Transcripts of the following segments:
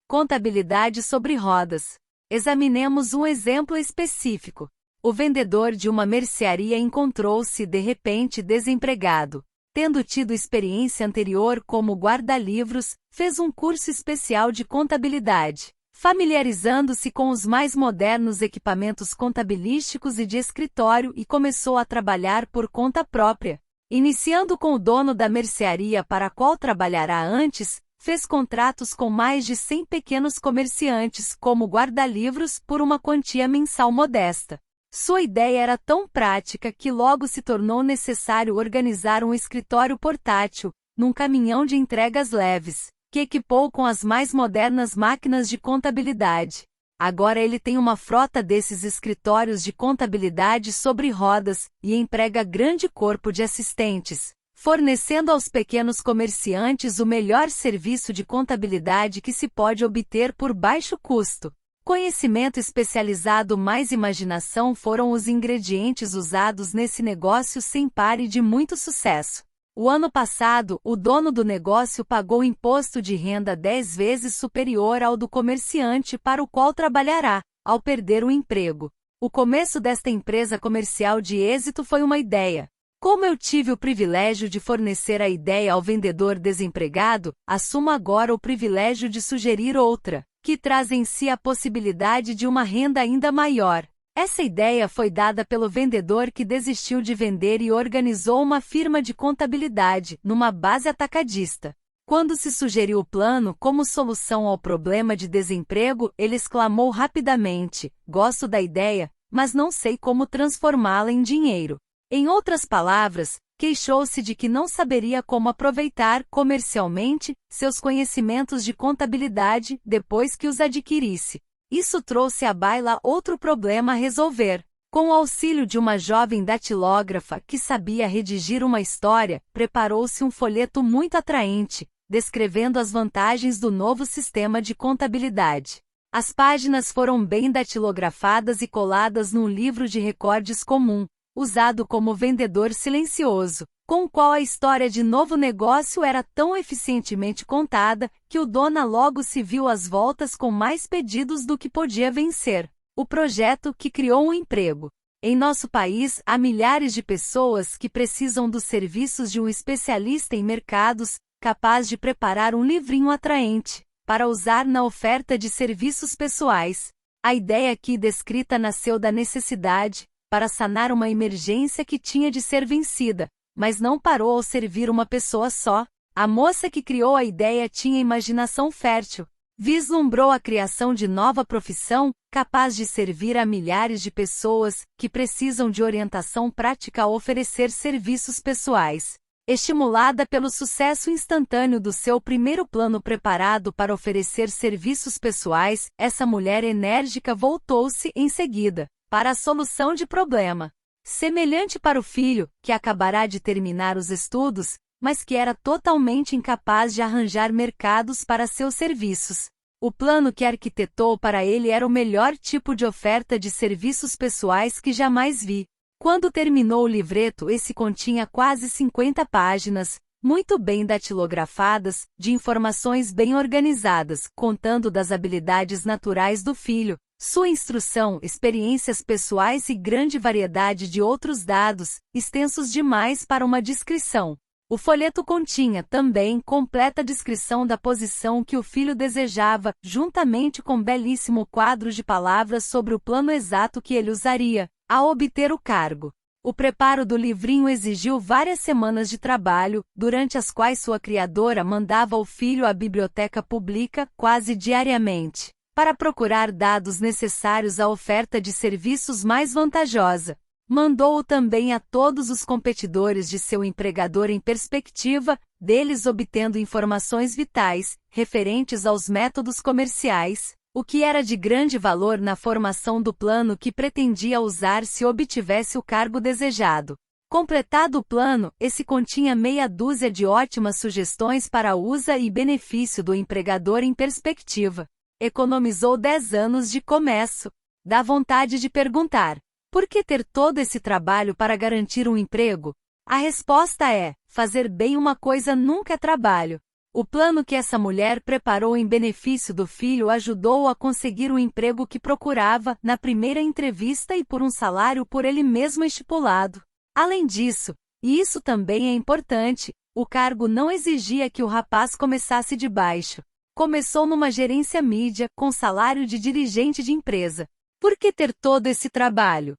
Contabilidade sobre rodas. Examinemos um exemplo específico. O vendedor de uma mercearia encontrou-se de repente desempregado. Tendo tido experiência anterior como guarda-livros, fez um curso especial de contabilidade, familiarizando-se com os mais modernos equipamentos contabilísticos e de escritório e começou a trabalhar por conta própria. Iniciando com o dono da mercearia para a qual trabalhará antes, fez contratos com mais de 100 pequenos comerciantes como guarda-livros por uma quantia mensal modesta. Sua ideia era tão prática que logo se tornou necessário organizar um escritório portátil, num caminhão de entregas leves, que equipou com as mais modernas máquinas de contabilidade. Agora ele tem uma frota desses escritórios de contabilidade sobre rodas e emprega grande corpo de assistentes, fornecendo aos pequenos comerciantes o melhor serviço de contabilidade que se pode obter por baixo custo. Conhecimento especializado mais imaginação foram os ingredientes usados nesse negócio sem par e de muito sucesso. O ano passado, o dono do negócio pagou imposto de renda 10 vezes superior ao do comerciante para o qual trabalhará, ao perder o emprego. O começo desta empresa comercial de êxito foi uma ideia. Como eu tive o privilégio de fornecer a ideia ao vendedor desempregado, assumo agora o privilégio de sugerir outra, que traz em si a possibilidade de uma renda ainda maior. Essa ideia foi dada pelo vendedor que desistiu de vender e organizou uma firma de contabilidade, numa base atacadista. Quando se sugeriu o plano como solução ao problema de desemprego, ele exclamou rapidamente: "Gosto da ideia, mas não sei como transformá-la em dinheiro." Em outras palavras, queixou-se de que não saberia como aproveitar comercialmente seus conhecimentos de contabilidade depois que os adquirisse. Isso trouxe à baila outro problema a resolver. Com o auxílio de uma jovem datilógrafa que sabia redigir uma história, preparou-se um folheto muito atraente, descrevendo as vantagens do novo sistema de contabilidade. As páginas foram bem datilografadas e coladas num livro de recordes comum, usado como vendedor silencioso, com o qual a história de novo negócio era tão eficientemente contada, que o dono logo se viu às voltas com mais pedidos do que podia vencer. O projeto que criou um emprego. Em nosso país, há milhares de pessoas que precisam dos serviços de um especialista em mercados, capaz de preparar um livrinho atraente, para usar na oferta de serviços pessoais. A ideia aqui descrita nasceu da necessidade, para sanar uma emergência que tinha de ser vencida, mas não parou ao servir uma pessoa só. A moça que criou a ideia tinha imaginação fértil. Vislumbrou a criação de nova profissão, capaz de servir a milhares de pessoas que precisam de orientação prática a oferecer serviços pessoais. Estimulada pelo sucesso instantâneo do seu primeiro plano preparado para oferecer serviços pessoais, essa mulher enérgica voltou-se, em seguida, para a solução de problema semelhante para o filho, que acabará de terminar os estudos, mas que era totalmente incapaz de arranjar mercados para seus serviços. O plano que arquitetou para ele era o melhor tipo de oferta de serviços pessoais que jamais vi. Quando terminou o livreto, esse continha quase 50 páginas, muito bem datilografadas, de informações bem organizadas, contando das habilidades naturais do filho, sua instrução, experiências pessoais e grande variedade de outros dados, extensos demais para uma descrição. O folheto continha também completa descrição da posição que o filho desejava, juntamente com belíssimo quadro de palavras sobre o plano exato que ele usaria, ao obter o cargo. O preparo do livrinho exigiu várias semanas de trabalho, durante as quais sua criadora mandava o filho à biblioteca pública quase diariamente, para procurar dados necessários à oferta de serviços mais vantajosa. Mandou-o também a todos os competidores de seu empregador em perspectiva, deles obtendo informações vitais, referentes aos métodos comerciais, o que era de grande valor na formação do plano que pretendia usar se obtivesse o cargo desejado. Completado o plano, esse continha meia dúzia de ótimas sugestões para uso e benefício do empregador em perspectiva. Economizou 10 anos de começo. Dá vontade de perguntar: por que ter todo esse trabalho para garantir um emprego? A resposta é: fazer bem uma coisa nunca é trabalho. O plano que essa mulher preparou em benefício do filho ajudou-o a conseguir o emprego que procurava na primeira entrevista e por um salário por ele mesmo estipulado. Além disso, e isso também é importante, o cargo não exigia que o rapaz começasse de baixo. Começou numa gerência mídia, com salário de dirigente de empresa. Por que ter todo esse trabalho?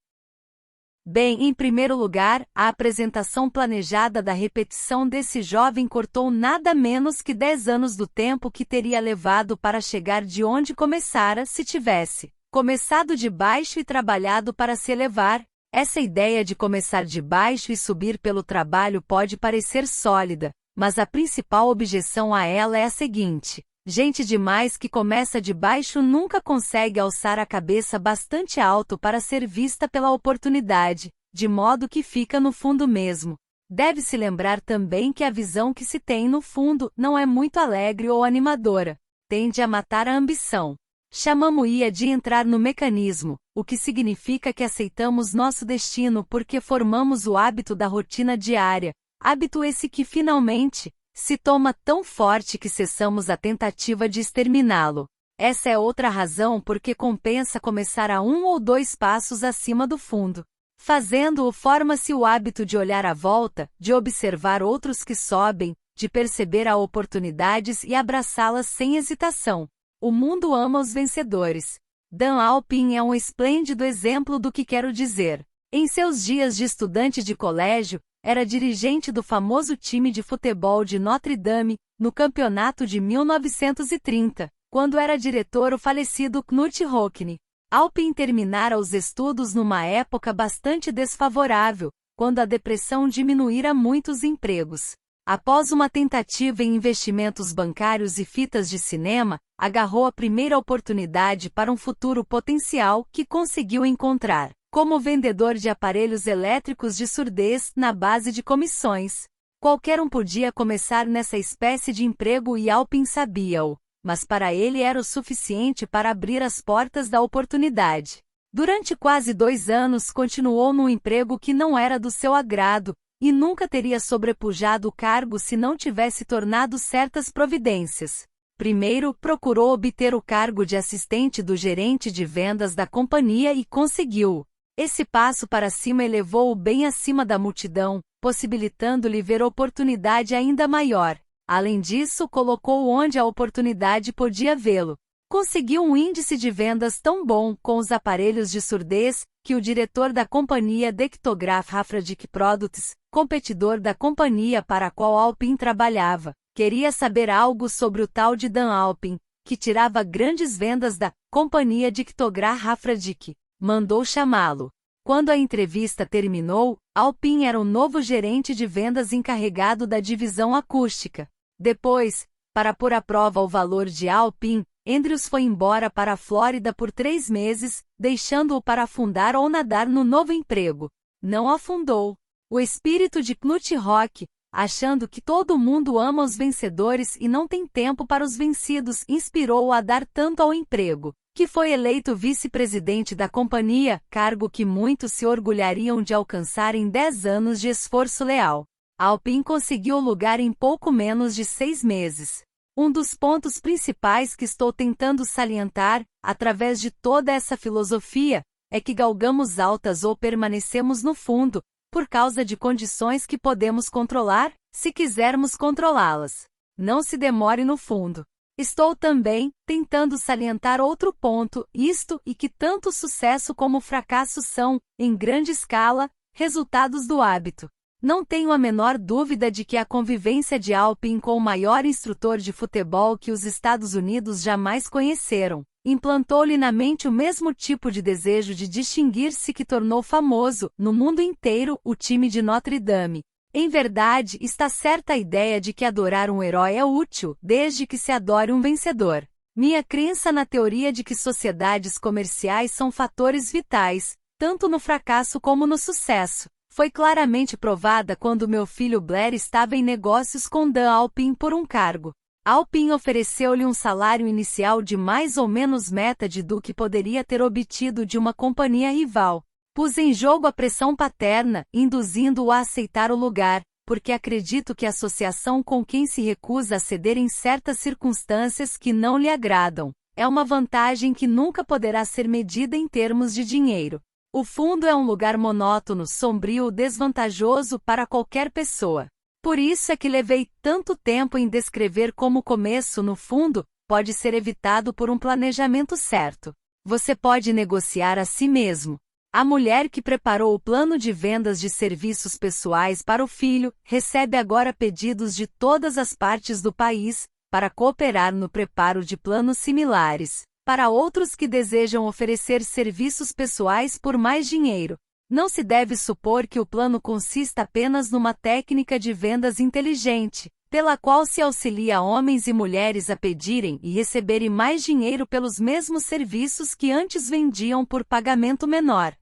Bem, em primeiro lugar, a apresentação planejada da repetição desse jovem cortou nada menos que 10 anos do tempo que teria levado para chegar de onde começara se tivesse começado de baixo e trabalhado para se elevar. Essa ideia de começar de baixo e subir pelo trabalho pode parecer sólida, mas a principal objeção a ela é a seguinte: gente demais que começa de baixo nunca consegue alçar a cabeça bastante alto para ser vista pela oportunidade, de modo que fica no fundo mesmo. Deve-se lembrar também que a visão que se tem no fundo não é muito alegre ou animadora. Tende a matar a ambição. Chamamo-ia de entrar no mecanismo, o que significa que aceitamos nosso destino porque formamos o hábito da rotina diária, hábito esse que finalmente se toma tão forte que cessamos a tentativa de exterminá-lo. Essa é outra razão por que compensa começar a 1 ou 2 passos acima do fundo. Fazendo-o, forma-se o hábito de olhar à volta, de observar outros que sobem, de perceber as oportunidades e abraçá-las sem hesitação. O mundo ama os vencedores. Dan Alpin é um esplêndido exemplo do que quero dizer. Em seus dias de estudante de colégio, era dirigente do famoso time de futebol de Notre Dame, no campeonato de 1930, quando era diretor o falecido Knut Rockne. Alpin terminara os estudos numa época bastante desfavorável, quando a depressão diminuíra muitos empregos. Após uma tentativa em investimentos bancários e fitas de cinema, agarrou a primeira oportunidade para um futuro potencial que conseguiu encontrar como vendedor de aparelhos elétricos de surdez na base de comissões. Qualquer um podia começar nessa espécie de emprego e Alpin sabia-o, mas para ele era o suficiente para abrir as portas da oportunidade. Durante quase 2 anos continuou num emprego que não era do seu agrado, e nunca teria sobrepujado o cargo se não tivesse tornado certas providências. Primeiro, procurou obter o cargo de assistente do gerente de vendas da companhia e conseguiu. Esse passo para cima elevou-o bem acima da multidão, possibilitando-lhe ver oportunidade ainda maior. Além disso, colocou-o onde a oportunidade podia vê-lo. Conseguiu um índice de vendas tão bom com os aparelhos de surdez, que o diretor da companhia Dectograph Hafradic Products, competidor da companhia para a qual Alpin trabalhava, queria saber algo sobre o tal de Dan Alpin, que tirava grandes vendas da companhia Dectograph Hafradic. Mandou chamá-lo. Quando a entrevista terminou, Alpin era o novo gerente de vendas encarregado da divisão acústica. Depois, para pôr à prova o valor de Alpin, Andrews foi embora para a Flórida por 3 meses, deixando-o para afundar ou nadar no novo emprego. Não afundou. O espírito de Knut Rock, achando que todo mundo ama os vencedores e não tem tempo para os vencidos, inspirou-o a dar tanto ao emprego, que foi eleito vice-presidente da companhia, cargo que muitos se orgulhariam de alcançar em 10 anos de esforço leal. Alpin conseguiu o lugar em pouco menos de 6 meses. Um dos pontos principais que estou tentando salientar, através de toda essa filosofia, é que galgamos altas ou permanecemos no fundo, por causa de condições que podemos controlar, se quisermos controlá-las. Não se demore no fundo. Estou também tentando salientar outro ponto, isto e que tanto o sucesso como o fracasso são, em grande escala, resultados do hábito. Não tenho a menor dúvida de que a convivência de Alpin com o maior instrutor de futebol que os Estados Unidos jamais conheceram, implantou-lhe na mente o mesmo tipo de desejo de distinguir-se que tornou famoso, no mundo inteiro, o time de Notre Dame. Em verdade, está certa a ideia de que adorar um herói é útil, desde que se adore um vencedor. Minha crença na teoria de que sociedades comerciais são fatores vitais, tanto no fracasso como no sucesso, foi claramente provada quando meu filho Blair estava em negócios com Dan Alpin por um cargo. Alpin ofereceu-lhe um salário inicial de mais ou menos metade do que poderia ter obtido de uma companhia rival. Pus em jogo a pressão paterna, induzindo-o a aceitar o lugar, porque acredito que a associação com quem se recusa a ceder em certas circunstâncias que não lhe agradam é uma vantagem que nunca poderá ser medida em termos de dinheiro. O fundo é um lugar monótono, sombrio, desvantajoso para qualquer pessoa. Por isso é que levei tanto tempo em descrever como o começo no fundo pode ser evitado por um planejamento certo. Você pode negociar a si mesmo. A mulher que preparou o plano de vendas de serviços pessoais para o filho recebe agora pedidos de todas as partes do país para cooperar no preparo de planos similares, para outros que desejam oferecer serviços pessoais por mais dinheiro. Não se deve supor que o plano consista apenas numa técnica de vendas inteligente, pela qual se auxilia homens e mulheres a pedirem e receberem mais dinheiro pelos mesmos serviços que antes vendiam por pagamento menor.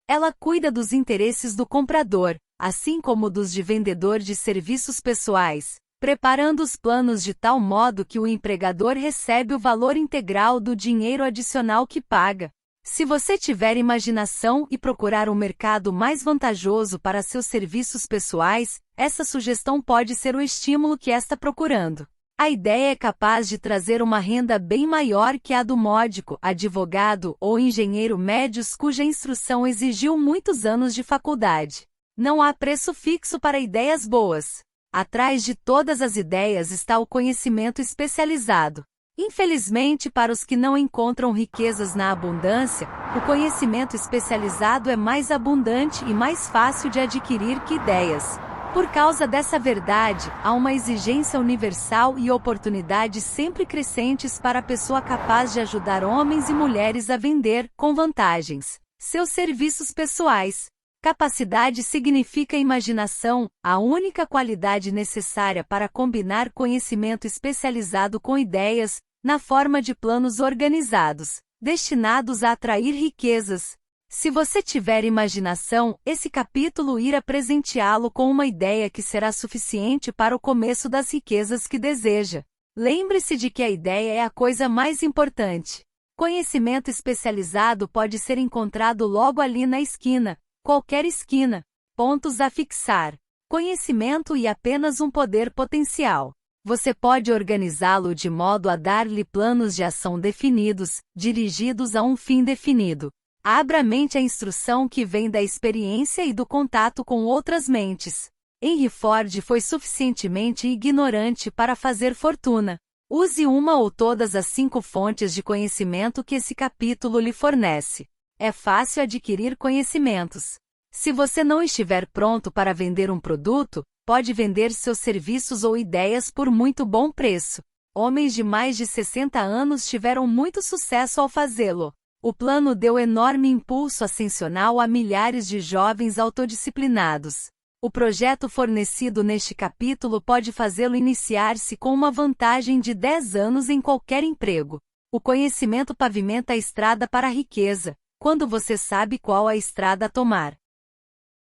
Ela cuida dos interesses do comprador, assim como dos de vendedor de serviços pessoais, preparando os planos de tal modo que o empregador recebe o valor integral do dinheiro adicional que paga. Se você tiver imaginação e procurar um mercado mais vantajoso para seus serviços pessoais, essa sugestão pode ser o estímulo que está procurando. A ideia é capaz de trazer uma renda bem maior que a do módico, advogado ou engenheiro médios cuja instrução exigiu muitos anos de faculdade. Não há preço fixo para ideias boas. Atrás de todas as ideias está o conhecimento especializado. Infelizmente, para os que não encontram riquezas na abundância, o conhecimento especializado é mais abundante e mais fácil de adquirir que ideias. Por causa dessa verdade, há uma exigência universal e oportunidades sempre crescentes para a pessoa capaz de ajudar homens e mulheres a vender, com vantagens, seus serviços pessoais. Capacidade significa imaginação, a única qualidade necessária para combinar conhecimento especializado com ideias, na forma de planos organizados, destinados a atrair riquezas. Se você tiver imaginação, esse capítulo irá presenteá-lo com uma ideia que será suficiente para o começo das riquezas que deseja. Lembre-se de que a ideia é a coisa mais importante. Conhecimento especializado pode ser encontrado logo ali na esquina, qualquer esquina. Pontos a fixar. Conhecimento e apenas um poder potencial. Você pode organizá-lo de modo a dar-lhe planos de ação definidos, dirigidos a um fim definido. Abra a mente à instrução que vem da experiência e do contato com outras mentes. Henry Ford foi suficientemente ignorante para fazer fortuna. Use uma ou todas as 5 fontes de conhecimento que esse capítulo lhe fornece. É fácil adquirir conhecimentos. Se você não estiver pronto para vender um produto, pode vender seus serviços ou ideias por muito bom preço. Homens de mais de 60 anos tiveram muito sucesso ao fazê-lo. O plano deu enorme impulso ascensional a milhares de jovens autodisciplinados. O projeto fornecido neste capítulo pode fazê-lo iniciar-se com uma vantagem de 10 anos em qualquer emprego. O conhecimento pavimenta a estrada para a riqueza, quando você sabe qual a estrada a tomar.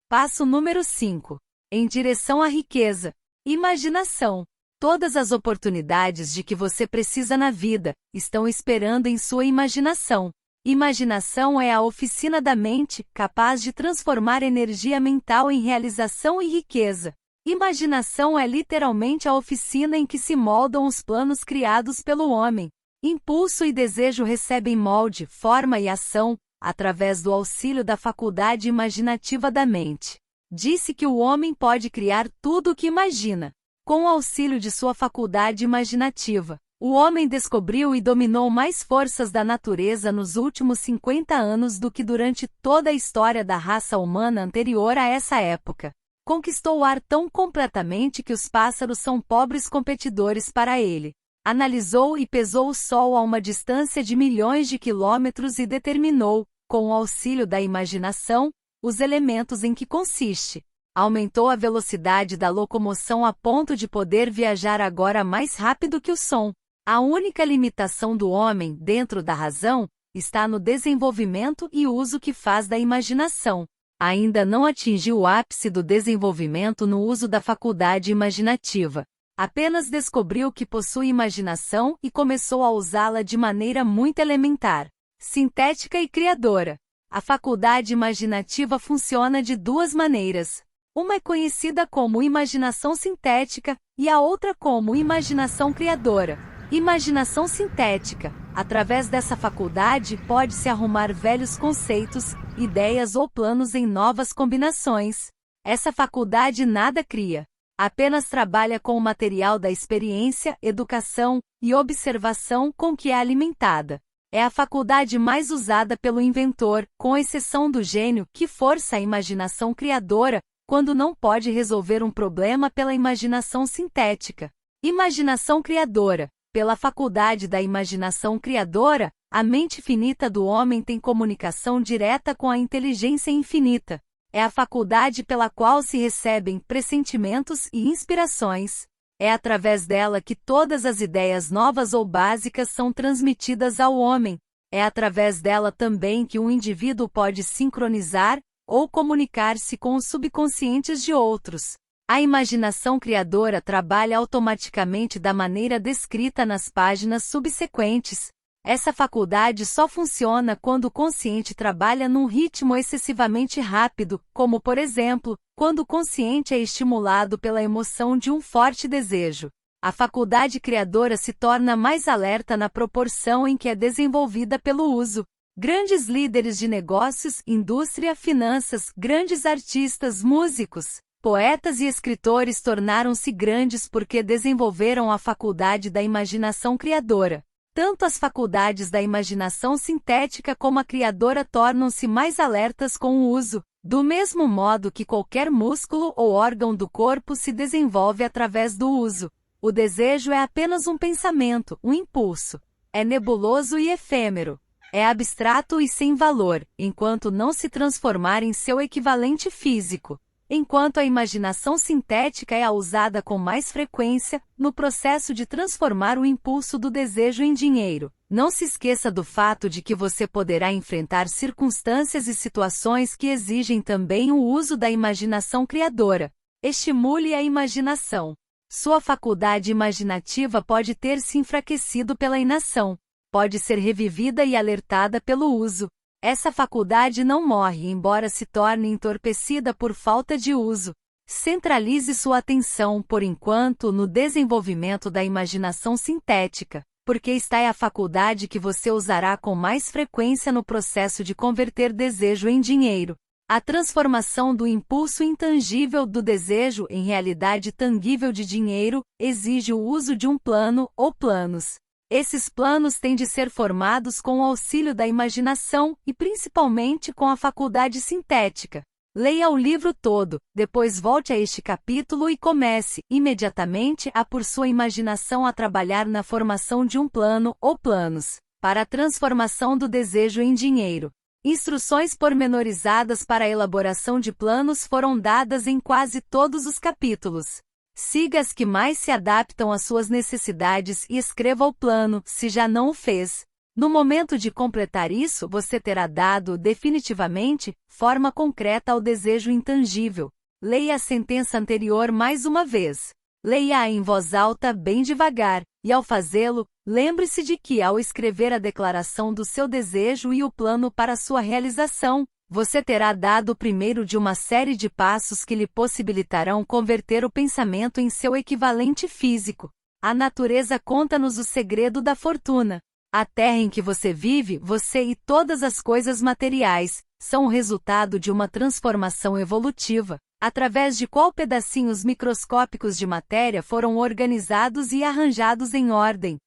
Passo número 5. Em direção à riqueza. Imaginação. Todas as oportunidades de que você precisa na vida estão esperando em sua imaginação. Imaginação é a oficina da mente, capaz de transformar energia mental em realização e riqueza. Imaginação é literalmente a oficina em que se moldam os planos criados pelo homem. Impulso e desejo recebem molde, forma e ação, através do auxílio da faculdade imaginativa da mente. Disse que o homem pode criar tudo o que imagina. Com o auxílio de sua faculdade imaginativa, o homem descobriu e dominou mais forças da natureza nos últimos 50 anos do que durante toda a história da raça humana anterior a essa época. Conquistou o ar tão completamente que os pássaros são pobres competidores para ele. Analisou e pesou o Sol a uma distância de milhões de quilômetros e determinou, com o auxílio da imaginação, os elementos em que consiste. Aumentou a velocidade da locomoção a ponto de poder viajar agora mais rápido que o som. A única limitação do homem, dentro da razão, está no desenvolvimento e uso que faz da imaginação. Ainda não atingiu o ápice do desenvolvimento no uso da faculdade imaginativa. Apenas descobriu que possui imaginação e começou a usá-la de maneira muito elementar, sintética e criadora. A faculdade imaginativa funciona de 2 maneiras. Uma é conhecida como imaginação sintética e a outra como imaginação criadora. Imaginação sintética. Através dessa faculdade, pode-se arrumar velhos conceitos, ideias ou planos em novas combinações. Essa faculdade nada cria. Apenas trabalha com o material da experiência, educação e observação com que é alimentada. É a faculdade mais usada pelo inventor, com exceção do gênio, que força a imaginação criadora, quando não pode resolver um problema pela imaginação sintética. Imaginação criadora. Pela faculdade da imaginação criadora, a mente finita do homem tem comunicação direta com a inteligência infinita. É a faculdade pela qual se recebem pressentimentos e inspirações. É através dela que todas as ideias novas ou básicas são transmitidas ao homem. É através dela também que um indivíduo pode sincronizar ou comunicar-se com os subconscientes de outros. A imaginação criadora trabalha automaticamente da maneira descrita nas páginas subsequentes. Essa faculdade só funciona quando o consciente trabalha num ritmo excessivamente rápido, como por exemplo, quando o consciente é estimulado pela emoção de um forte desejo. A faculdade criadora se torna mais alerta na proporção em que é desenvolvida pelo uso. Grandes líderes de negócios, indústria, finanças, grandes artistas, músicos, poetas e escritores tornaram-se grandes porque desenvolveram a faculdade da imaginação criadora. Tanto as faculdades da imaginação sintética como a criadora tornam-se mais alertas com o uso, do mesmo modo que qualquer músculo ou órgão do corpo se desenvolve através do uso. O desejo é apenas um pensamento, um impulso. É nebuloso e efêmero. É abstrato e sem valor, enquanto não se transformar em seu equivalente físico. Enquanto a imaginação sintética é a usada com mais frequência, no processo de transformar o impulso do desejo em dinheiro. Não se esqueça do fato de que você poderá enfrentar circunstâncias e situações que exigem também o uso da imaginação criadora. Estimule a imaginação. Sua faculdade imaginativa pode ter se enfraquecido pela inação. Pode ser revivida e alertada pelo uso. Essa faculdade não morre embora se torne entorpecida por falta de uso. Centralize sua atenção, por enquanto, no desenvolvimento da imaginação sintética, porque esta é a faculdade que você usará com mais frequência no processo de converter desejo em dinheiro. A transformação do impulso intangível do desejo em realidade tangível de dinheiro exige o uso de um plano ou planos. Esses planos têm de ser formados com o auxílio da imaginação e principalmente com a faculdade sintética. Leia o livro todo, depois volte a este capítulo e comece, imediatamente, a por sua imaginação a trabalhar na formação de um plano ou planos, para a transformação do desejo em dinheiro. Instruções pormenorizadas para a elaboração de planos foram dadas em quase todos os capítulos. Siga as que mais se adaptam às suas necessidades e escreva o plano, se já não o fez. No momento de completar isso, você terá dado, definitivamente, forma concreta ao desejo intangível. Leia a sentença anterior mais uma vez. Leia-a em voz alta, bem devagar, e ao fazê-lo, lembre-se de que, ao escrever a declaração do seu desejo e o plano para sua realização, você terá dado o primeiro de uma série de passos que lhe possibilitarão converter o pensamento em seu equivalente físico. A natureza conta-nos o segredo da fortuna. A terra em que você vive, você e todas as coisas materiais, são o resultado de uma transformação evolutiva, através de qual pedacinhos microscópicos de matéria foram organizados e arranjados em ordem.